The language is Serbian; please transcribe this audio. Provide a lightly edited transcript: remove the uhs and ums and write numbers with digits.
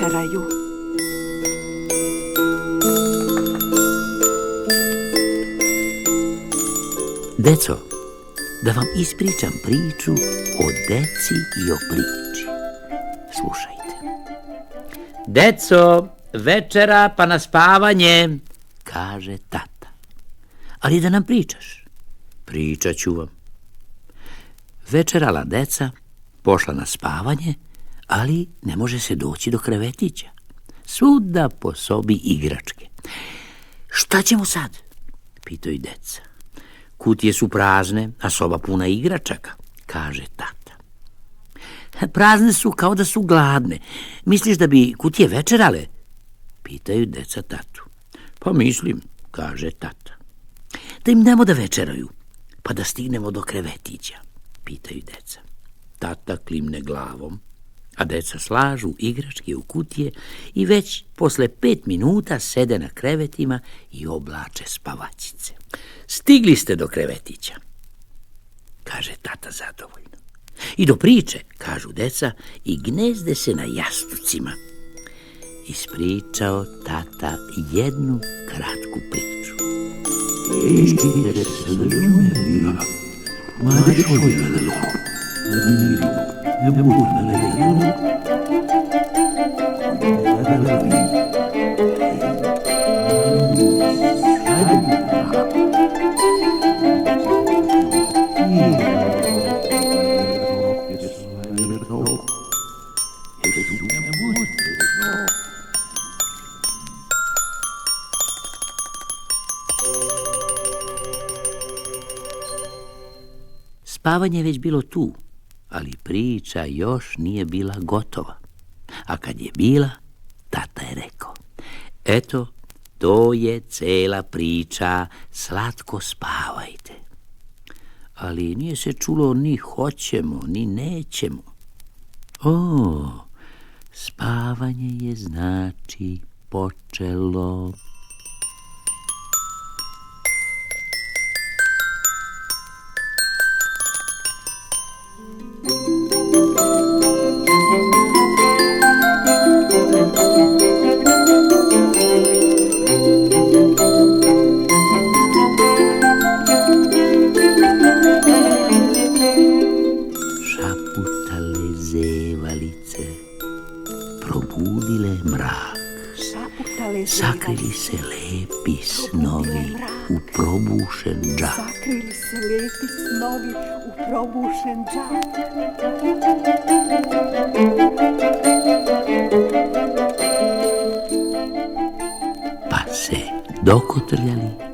večeraju. Deco, da vam ispričam priču o deci i o priči. Slušajte. Deco, večera pa na spavanje, kaže tata. Ali da nam pričaš. Pričat ću vam. Večerala deca, pošla na spavanje, ali ne može se doći do krevetića. Svuda po sobi igračke. Šta ćemo sad? Pitaju deca. Kutije su prazne, a soba puna igračaka, kaže tata. Prazne su kao da su gladne. Misliš da bi kutije večerale? Pitaju deca tatu. Pa mislim, kaže tata. Da im damo da večeraju, pa da stignemo do krevetića, pitaju deca. Tata klimne glavom, a deca slažu igračke u kutije i već posle 5 minuta sede na krevetima i oblače spavačice. Stigli ste do krevetića, kaže tata zadovoljno. I do priče, kažu deca, i gnezde se na jastucima. Ispričao tata jednu kratku priču. Spavanje je već bilo tu, ali priča još nije bila gotova. A kad je bila, tata je rekao, eto, to je cela priča, slatko spavajte. Ali nije se čulo ni hoćemo, ni nećemo. O, spavanje je znači počelo. Šaputale zevalice, probudile mrak. Sakrili se lepi snovi u probušen džak. Sakrili se lepi snovi u probušen džak. Pa se dokotrljali